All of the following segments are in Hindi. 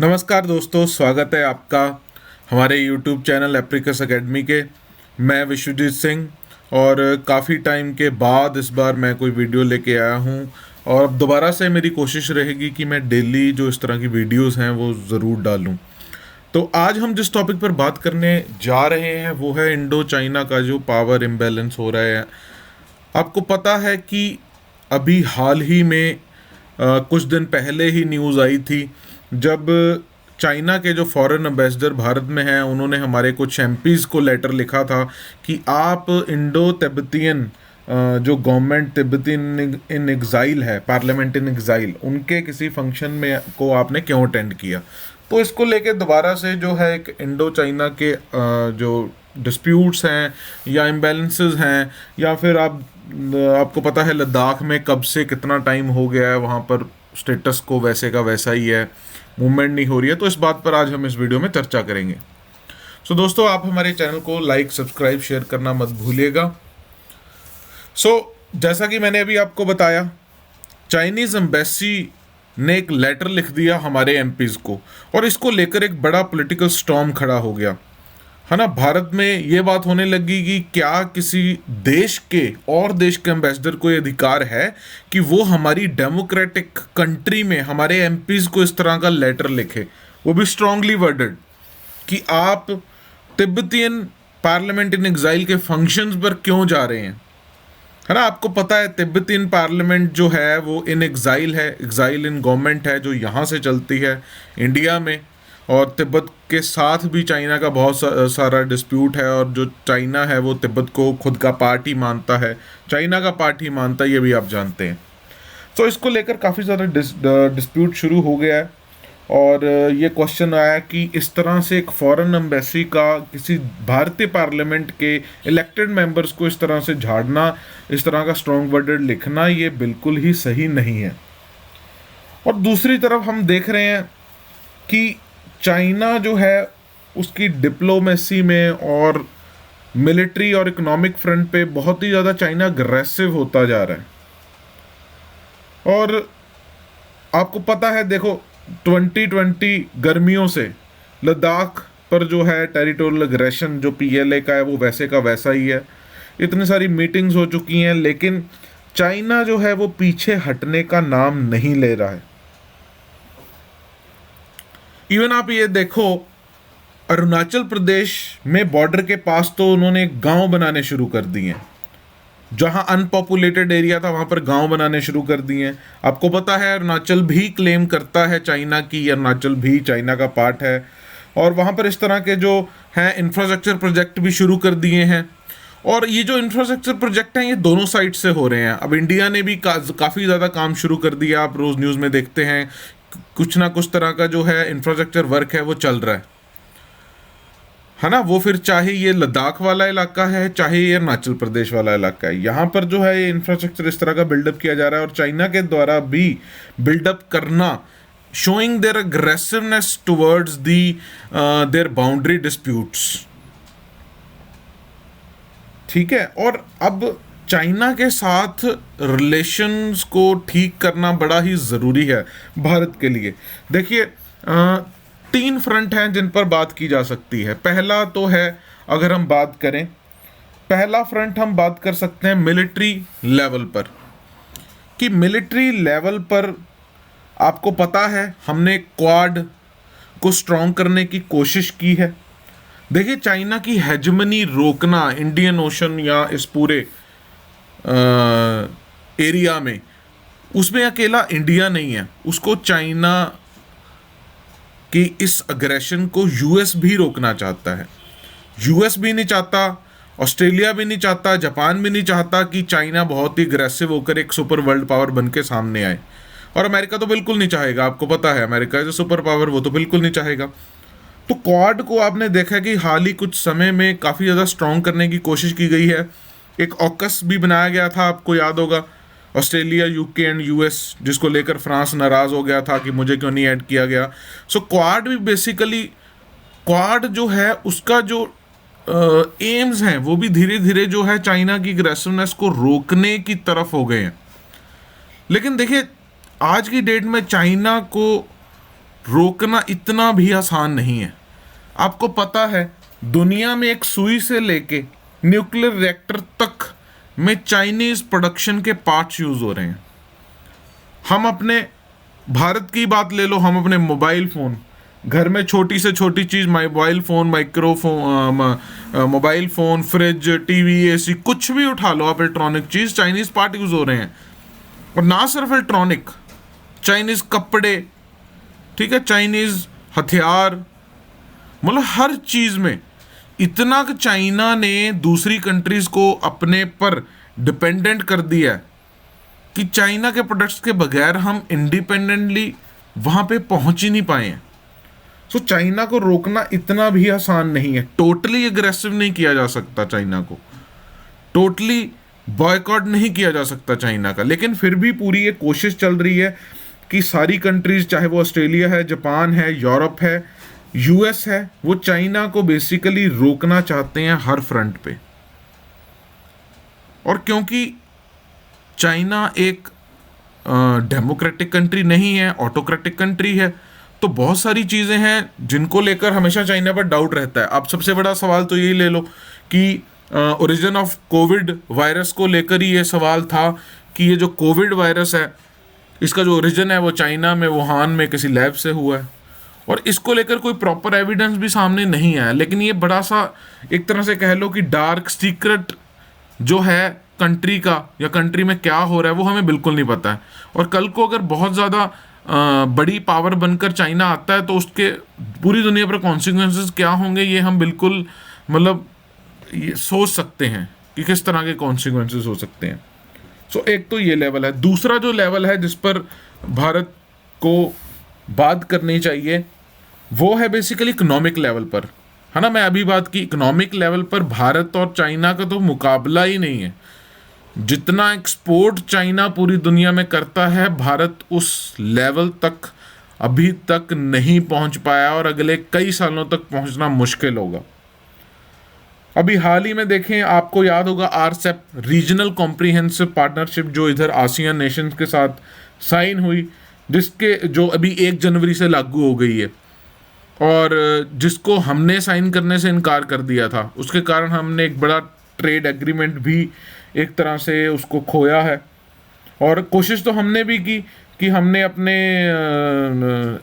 नमस्कार दोस्तों, स्वागत है आपका हमारे YouTube चैनल एप्रिकस एकेडमी के। मैं विश्वजीत सिंह और काफ़ी टाइम के बाद इस बार मैं कोई वीडियो लेके आया हूँ और अब दोबारा से मेरी कोशिश रहेगी कि मैं डेली जो इस तरह की वीडियोस हैं वो ज़रूर डालूँ। तो आज हम जिस टॉपिक पर बात करने जा रहे हैं वो है इंडो चाइना का जो पावर इम्बैलेंस हो रहा है। आपको पता है कि अभी हाल ही में कुछ दिन पहले ही न्यूज़ आई थी जब चाइना के जो फॉरेन एम्बेसडर भारत में हैं उन्होंने हमारे कुछ एमपीज़ को लेटर लिखा था कि आप इंडो तिब्बतियन जो गवर्नमेंट तिब्बतियन इन एग्ज़ाइल है, पार्लियामेंट इन एग्ज़ाइल, उनके किसी फंक्शन में को आपने क्यों अटेंड किया। तो इसको लेके दोबारा से जो है एक इंडो चाइना के जो डिस्प्यूट्स हैं या इम्बैलेंसेस हैं या फिर आपको पता है लद्दाख में कब से कितना टाइम हो गया है, वहाँ पर स्टेटस को वैसे का वैसा ही है, मूवमेंट नहीं हो रही है। तो इस बात पर आज हम इस वीडियो में चर्चा करेंगे। सो दोस्तों, आप हमारे चैनल को लाइक, सब्सक्राइब, शेयर करना मत भूलिएगा। जैसा कि मैंने अभी आपको बताया, चाइनीज़ एम्बेसी ने एक लेटर लिख दिया हमारे एमपीज़ को और इसको लेकर एक बड़ा पॉलिटिकल स्टॉर्म खड़ा हो गया है ना। भारत में ये बात होने लगी कि क्या किसी देश के और देश के एम्बेसडर को ये अधिकार है कि वो हमारी डेमोक्रेटिक कंट्री में हमारे एमपीज़ को इस तरह का लेटर लिखे, वो भी स्ट्रांगली वर्डेड, कि आप तिब्बतियन पार्लियामेंट इन एग्जाइल के फंक्शंस पर क्यों जा रहे हैं, है ना। आपको पता है तिब्बतियन पार्लियामेंट जो है वो इन एग्जाइल है, एग्जाइल इन गवर्नमेंट है जो यहाँ से चलती है इंडिया में, और तिब्बत के साथ भी चाइना का बहुत सारा डिस्प्यूट है और जो चाइना है वो तिब्बत को खुद का पार्ट ही मानता है, चाइना का पार्ट ही मानता है, ये भी आप जानते हैं। तो इसको लेकर काफ़ी ज़्यादा डिस्प्यूट शुरू हो गया है और ये क्वेश्चन आया कि इस तरह से एक फॉरेन एम्बेसी का किसी भारतीय पार्लियामेंट के इलेक्टेड मेंबर्स को इस तरह से झाड़ना, इस तरह का स्ट्रॉन्ग वर्डेड लिखना, ये बिल्कुल ही सही नहीं है। और दूसरी तरफ हम देख रहे हैं कि चाइना जो है उसकी डिप्लोमेसी में और मिलिट्री और इकोनॉमिक फ्रंट पे बहुत ही ज़्यादा चाइना अग्रेसिव होता जा रहा है। और आपको पता है, देखो 2020 गर्मियों से लद्दाख पर जो है टेरिटोरियल अग्रेशन जो पीएलए का है वो वैसे का वैसा ही है। इतनी सारी मीटिंग्स हो चुकी हैं लेकिन चाइना जो है वो पीछे हटने का नाम नहीं ले रहा है। इवन आप ये देखो, अरुणाचल प्रदेश में बॉर्डर के पास तो उन्होंने गांव बनाने शुरू कर दिए हैं, जहां अनपॉपुलेटेड एरिया था वहां पर गांव बनाने शुरू कर दिए हैं। आपको पता है अरुणाचल भी क्लेम करता है चाइना की, अरुणाचल भी चाइना का पार्ट है और वहां पर इस तरह के जो हैं इंफ्रास्ट्रक्चर प्रोजेक्ट भी शुरू कर दिए हैं। और ये जो इंफ्रास्ट्रक्चर प्रोजेक्ट हैं ये दोनों साइड से हो रहे हैं। अब इंडिया ने भी काफ़ी ज़्यादा काम शुरू कर दिया, आप रोज़ न्यूज़ में देखते हैं कुछ ना कुछ तरह का जो है इंफ्रास्ट्रक्चर वर्क है वो चल रहा है ना। वो फिर चाहे ये लद्दाख वाला इलाका है चाहे ये अरुणाचल प्रदेश वाला इलाका है, यहाँ पर जो है ये इंफ्रास्ट्रक्चर इस तरह का बिल्डअप किया जा रहा है और चाइना के द्वारा भी बिल्डअप करना, showing their aggressiveness towards the their boundary disputes. ठीक है, और अब चाइना के साथ रिलेशंस को ठीक करना बड़ा ही ज़रूरी है भारत के लिए। देखिए, 3 फ्रंट हैं जिन पर बात की जा सकती है। पहला तो है, अगर हम बात करें, पहला फ्रंट हम बात कर सकते हैं मिलिट्री लेवल पर, कि मिलिट्री लेवल पर आपको पता है हमने क्वाड को स्ट्रॉन्ग करने की कोशिश की है। देखिए, चाइना की हेजमनी रोकना इंडियन ओशन या इस पूरे एरिया में, उसमें अकेला इंडिया नहीं है, उसको चाइना की इस अग्रेशन को यूएस भी रोकना चाहता है। यूएस भी नहीं चाहता, ऑस्ट्रेलिया भी नहीं चाहता, जापान भी नहीं चाहता कि चाइना बहुत ही अग्रेसिव होकर एक सुपर वर्ल्ड पावर बन के सामने आए, और अमेरिका तो बिल्कुल नहीं चाहेगा। आपको पता है America is a super power, वो तो बिल्कुल नहीं चाहेगा। तो क्वाड को आपने देखा कि हाल ही कुछ समय में काफ़ी ज़्यादा स्ट्रॉन्ग करने की कोशिश की गई है। एक ऑकस भी बनाया गया था, आपको याद होगा, ऑस्ट्रेलिया, यूके एंड यूएस, जिसको लेकर फ्रांस नाराज़ हो गया था कि मुझे क्यों नहीं ऐड किया गया। सो क्वाड भी बेसिकली, क्वाड जो है उसका जो एम्स हैं वो भी धीरे धीरे जो है चाइना की अग्रेसिवनेस को रोकने की तरफ हो गए हैं। लेकिन देखिए, आज की डेट में चाइना को रोकना इतना भी आसान नहीं है। आपको पता है दुनिया में एक सुई से लेके न्यूक्लियर रिएक्टर तक में चाइनीज प्रोडक्शन के पार्ट्स यूज हो रहे हैं। हम अपने भारत की बात ले लो, हम अपने मोबाइल फ़ोन, घर में छोटी से छोटी चीज़ mobile phone, mobile phone, fridge, TV, AC, कुछ भी उठा लो आप इलेक्ट्रॉनिक चीज़, चाइनीज़ पार्ट यूज़ हो रहे हैं। और ना सिर्फ इलेक्ट्रॉनिक, चाइनीज़ कपड़े, ठीक है, चाइनीज़ हथियार, मतलब हर चीज़ में। इतना कि चाइना ने दूसरी कंट्रीज़ को अपने पर डिपेंडेंट कर दिया है कि चाइना के प्रोडक्ट्स के बगैर हम इंडिपेंडेंटली वहाँ पे पहुँच ही नहीं पाए हैं। सो चाइना को रोकना इतना भी आसान नहीं है। टोटली एग्रेसिव नहीं किया जा सकता चाइना को, टोटली बॉयकॉट नहीं किया जा सकता चाइना का, लेकिन फिर भी पूरी ये कोशिश चल रही है कि सारी कंट्रीज, चाहे वो ऑस्ट्रेलिया है, जापान है, यूरोप है, यूएस है, वो चाइना को बेसिकली रोकना चाहते हैं हर फ्रंट पे। और क्योंकि चाइना एक डेमोक्रेटिक कंट्री नहीं है, ऑटोक्रेटिक कंट्री है, तो बहुत सारी चीज़ें हैं जिनको लेकर हमेशा चाइना पर डाउट रहता है। अब सबसे बड़ा सवाल तो यही ले लो कि ओरिजिन ऑफ कोविड वायरस को लेकर ही ये सवाल था कि ये जो कोविड वायरस है, इसका जो ओरिजिन है वो चाइना में, वुहान में किसी लैब से हुआ है, और इसको लेकर कोई प्रॉपर एविडेंस भी सामने नहीं आया। लेकिन ये बड़ा सा एक तरह से कह लो कि डार्क सीक्रेट जो है कंट्री का, या कंट्री में क्या हो रहा है, वो हमें बिल्कुल नहीं पता है। और कल को अगर बहुत ज़्यादा बड़ी पावर बनकर चाइना आता है तो उसके पूरी दुनिया पर कॉन्सिक्वेंसेस क्या होंगे, ये हम बिल्कुल मतलब ये सोच सकते हैं कि किस तरह के कॉन्सिक्वेंसेस हो सकते हैं। सो एक तो ये लेवल है। दूसरा जो लेवल है जिस पर भारत को बात करनी चाहिए वो है बेसिकली इकोनॉमिक लेवल पर, है ना। मैं अभी बात की इकोनॉमिक लेवल पर, भारत और चाइना का तो मुकाबला ही नहीं है। जितना एक्सपोर्ट चाइना पूरी दुनिया में करता है, भारत उस लेवल तक अभी तक नहीं पहुंच पाया, और अगले कई सालों तक पहुंचना मुश्किल होगा। अभी हाल ही में देखें, आपको याद होगा आरसेप, रीजनल कॉम्प्रिहेंसिव पार्टनरशिप, जो इधर आसियान नेशंस के साथ साइन हुई, जिसके जो अभी 1 जनवरी से लागू हो गई है, और जिसको हमने साइन करने से इनकार कर दिया था। उसके कारण हमने एक बड़ा ट्रेड एग्रीमेंट भी एक तरह से उसको खोया है। और कोशिश तो हमने भी की कि हमने अपने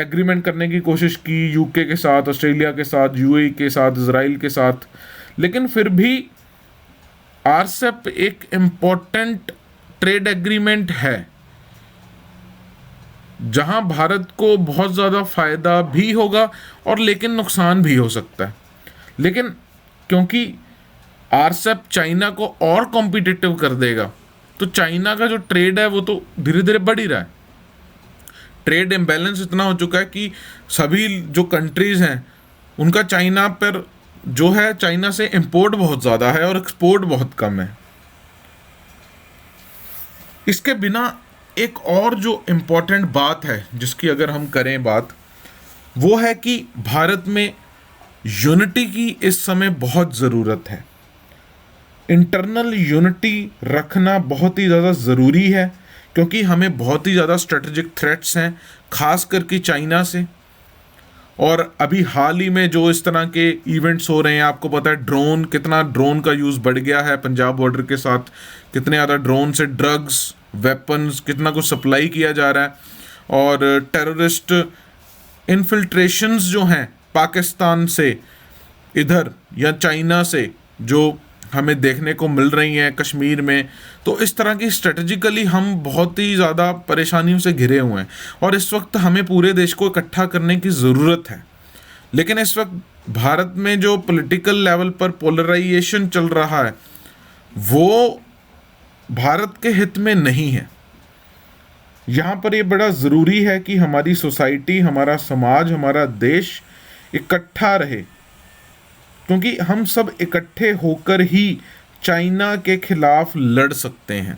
एग्रीमेंट करने की कोशिश की यूके के साथ, ऑस्ट्रेलिया के साथ, यूएई के साथ, इजराइल के साथ, लेकिन फिर भी आरसेप एक इम्पोर्टेंट ट्रेड एग्रीमेंट है जहां भारत को बहुत ज़्यादा फायदा भी होगा और लेकिन नुकसान भी हो सकता है। लेकिन क्योंकि आरसेप चाइना को और कॉम्पिटिटिव कर देगा, तो चाइना का जो ट्रेड है वो तो धीरे धीरे बढ़ ही रहा है। ट्रेड इम्बैलेंस इतना हो चुका है कि सभी जो कंट्रीज़ हैं उनका चाइना पर जो है, चाइना से इंपोर्ट बहुत ज़्यादा है और एक्सपोर्ट बहुत कम है। इसके बिना एक और जो इम्पोर्टेंट बात है जिसकी अगर हम करें बात, वो है कि भारत में यूनिटी की इस समय बहुत ज़रूरत है। इंटरनल यूनिटी रखना बहुत ही ज़्यादा ज़रूरी है, क्योंकि हमें बहुत ही ज़्यादा स्ट्रेटेजिक थ्रेट्स हैं, खास करके चाइना से। और अभी हाल ही में जो इस तरह के इवेंट्स हो रहे हैं, आपको पता है ड्रोन, कितना ड्रोन का यूज़ बढ़ गया है पंजाब बॉर्डर के साथ, कितने ज़्यादा ड्रोन से ड्रग्स, वेपन्स, कितना कुछ सप्लाई किया जा रहा है। और टेररिस्ट इन्फिल्ट्रेशंस जो हैं पाकिस्तान से इधर या चाइना से जो हमें देखने को मिल रही हैं कश्मीर में, तो इस तरह की स्ट्रेटजिकली हम बहुत ही ज़्यादा परेशानियों से घिरे हुए हैं और इस वक्त हमें पूरे देश को इकट्ठा करने की ज़रूरत है। लेकिन इस वक्त भारत में जो पॉलिटिकल लेवल पर पोलराइजेशन चल रहा है वो भारत के हित में नहीं है। यहाँ पर ये बड़ा ज़रूरी है कि हमारी सोसाइटी, हमारा समाज, हमारा देश इकट्ठा रहे, क्योंकि हम सब इकट्ठे होकर ही चाइना के खिलाफ लड़ सकते हैं।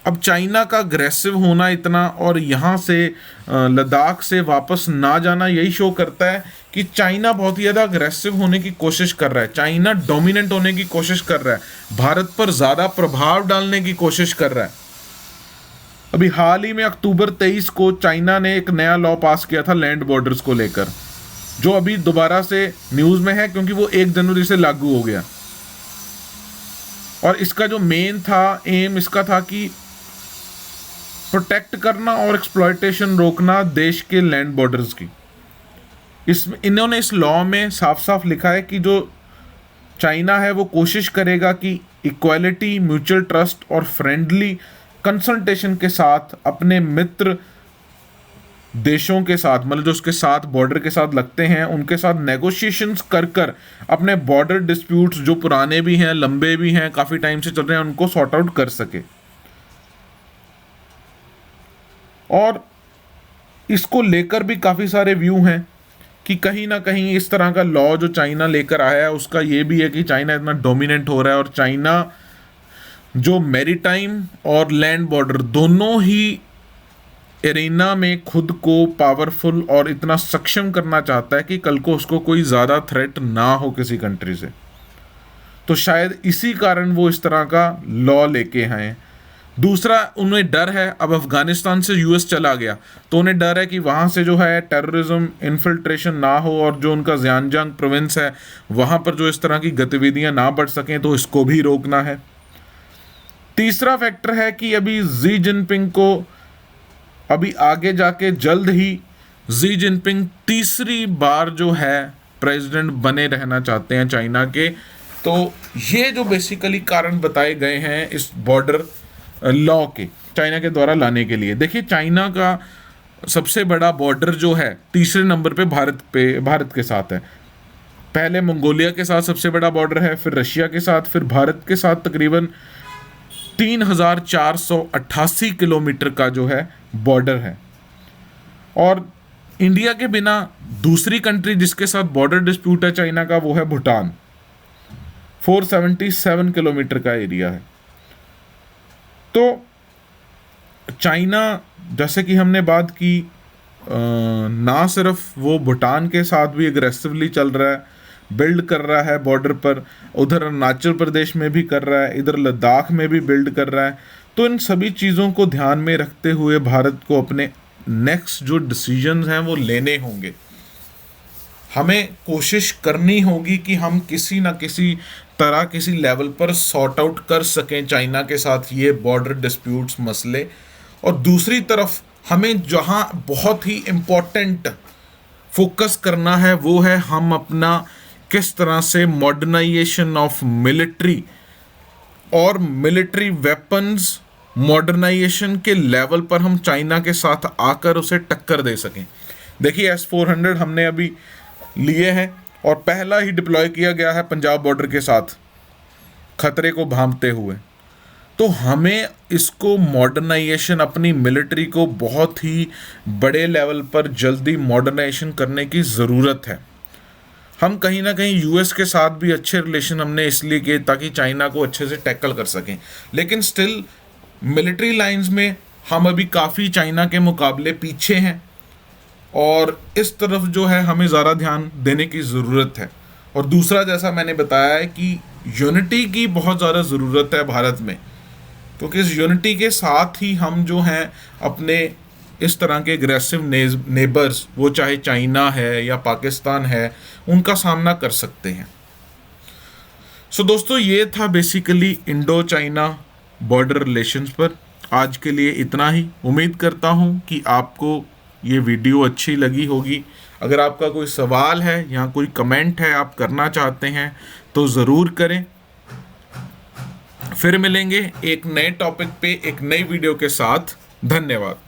अब चाइना का अग्रेसिव होना इतना और यहाँ से लद्दाख से वापस ना जाना यही शो करता है कि चाइना बहुत ही ज़्यादा अग्रेसिव होने की कोशिश कर रहा है। चाइना डोमिनेंट होने की कोशिश कर रहा है, भारत पर ज़्यादा प्रभाव डालने की कोशिश कर रहा है। अभी हाल ही में अक्टूबर 23 को चाइना ने एक नया लॉ पास किया था लैंड बॉर्डर्स को लेकर, जो अभी दोबारा से न्यूज़ में है क्योंकि वो 1 जनवरी से लागू हो गया। और इसका जो मेन था एम इसका था कि प्रोटेक्ट करना और एक्सप्लॉयटेशन रोकना देश के लैंड बॉर्डर्स की। इन्होंने इस लॉ में साफ साफ लिखा है कि जो चाइना है वो कोशिश करेगा कि इक्वालिटी, म्यूचुअल ट्रस्ट और फ्रेंडली कंसल्टेशन के साथ अपने मित्र देशों के साथ, मतलब जो उसके साथ बॉर्डर के साथ लगते हैं, उनके साथ नेगोशिएशंस कर कर अपने बॉर्डर डिस्प्यूट्स जो पुराने भी हैं, लंबे भी हैं, काफ़ी टाइम से चल रहे हैं, उनको सॉर्ट आउट कर सके। और इसको लेकर भी काफ़ी सारे व्यू हैं कि कहीं ना कहीं इस तरह का लॉ जो चाइना लेकर आया है उसका ये भी है कि चाइना इतना डोमिनेंट हो रहा है और चाइना जो मैरीटाइम और लैंड बॉर्डर दोनों ही एरिना में खुद को पावरफुल और इतना सक्षम करना चाहता है कि कल को उसको कोई ज़्यादा थ्रेट ना हो किसी कंट्री से। तो शायद इसी कारण वो इस तरह का लॉ लेके आए। दूसरा, उन्हें डर है, अब अफगानिस्तान से यूएस चला गया तो उन्हें डर है कि वहाँ से जो है टेररिज्म इन्फिल्ट्रेशन ना हो और जो उनका ज़ियानजांग प्रोविंस है वहाँ पर जो इस तरह की गतिविधियाँ ना बढ़ सकें, तो इसको भी रोकना है। तीसरा फैक्टर है कि अभी जी जिनपिंग को अभी आगे जाके जल्द ही जी जिनपिंग तीसरी बार जो है प्रेसिडेंट बने रहना चाहते हैं चाइना के। तो ये जो बेसिकली कारण बताए गए हैं इस बॉर्डर लॉ के चाइना के द्वारा लाने के लिए। देखिए, चाइना का सबसे बड़ा बॉर्डर जो है तीसरे नंबर पे भारत के साथ है। पहले मंगोलिया के साथ सबसे बड़ा बॉर्डर है, फिर रशिया के साथ, फिर भारत के साथ तकरीबन 3488 किलोमीटर का जो है बॉर्डर है। और इंडिया के बिना दूसरी कंट्री जिसके साथ बॉर्डर डिस्प्यूट है चाइना का वो है भूटान, 477 किलोमीटर का एरिया है। तो चाइना, जैसे कि हमने बात की, ना सिर्फ वो भूटान के साथ भी एग्रेसिवली चल रहा है, बिल्ड कर रहा है बॉर्डर पर, उधर अरुणाचल प्रदेश में भी कर रहा है, इधर लद्दाख में भी बिल्ड कर रहा है। तो इन सभी चीज़ों को ध्यान में रखते हुए भारत को अपने नेक्स्ट जो डिसीजंस हैं वो लेने होंगे। हमें कोशिश करनी होगी कि हम किसी ना किसी तरह किसी लेवल पर सॉर्ट आउट कर सकें चाइना के साथ ये बॉर्डर डिस्प्यूट्स मसले। और दूसरी तरफ हमें जहां बहुत ही इम्पोर्टेंट फोकस करना है वो है हम अपना किस तरह से मॉडर्नाइजेशन ऑफ मिलिट्री और मिलिट्री वेपन्स मॉडर्नाइजेशन के लेवल पर हम चाइना के साथ आकर उसे टक्कर दे सकें। देखिए, S-400 हमने अभी लिए हैं और पहला ही डिप्लॉय किया गया है पंजाब बॉर्डर के साथ खतरे को भांपते हुए। तो हमें इसको मॉडर्नाइजेशन, अपनी मिलिट्री को बहुत ही बड़े लेवल पर जल्दी मॉडर्नाइजेशन करने की ज़रूरत है। हम कहीं ना कहीं यूएस के साथ भी अच्छे रिलेशन हमने इसलिए किए ताकि चाइना को अच्छे से टैकल कर सकें, लेकिन स्टिल मिलिट्री लाइंस में हम अभी काफ़ी चाइना के मुकाबले पीछे हैं और इस तरफ जो है हमें ज़्यादा ध्यान देने की ज़रूरत है। और दूसरा, जैसा मैंने बताया है कि यूनिटी की बहुत ज़्यादा ज़रूरत है भारत में, क्योंकि इस यूनिटी के साथ ही हम जो हैं अपने इस तरह के एग्रेसिव नेबर्स, वो चाहे चाइना है या पाकिस्तान है, उनका सामना कर सकते हैं। सो दोस्तों, ये था basically Indo China border relations पर। आज के लिए इतना ही। उम्मीद करता हूँ कि आपको ये वीडियो अच्छी लगी होगी। अगर आपका कोई सवाल है या कोई कमेंट है आप करना चाहते हैं तो ज़रूर करें। फिर मिलेंगे एक नए टॉपिक पे एक नई वीडियो के साथ। धन्यवाद।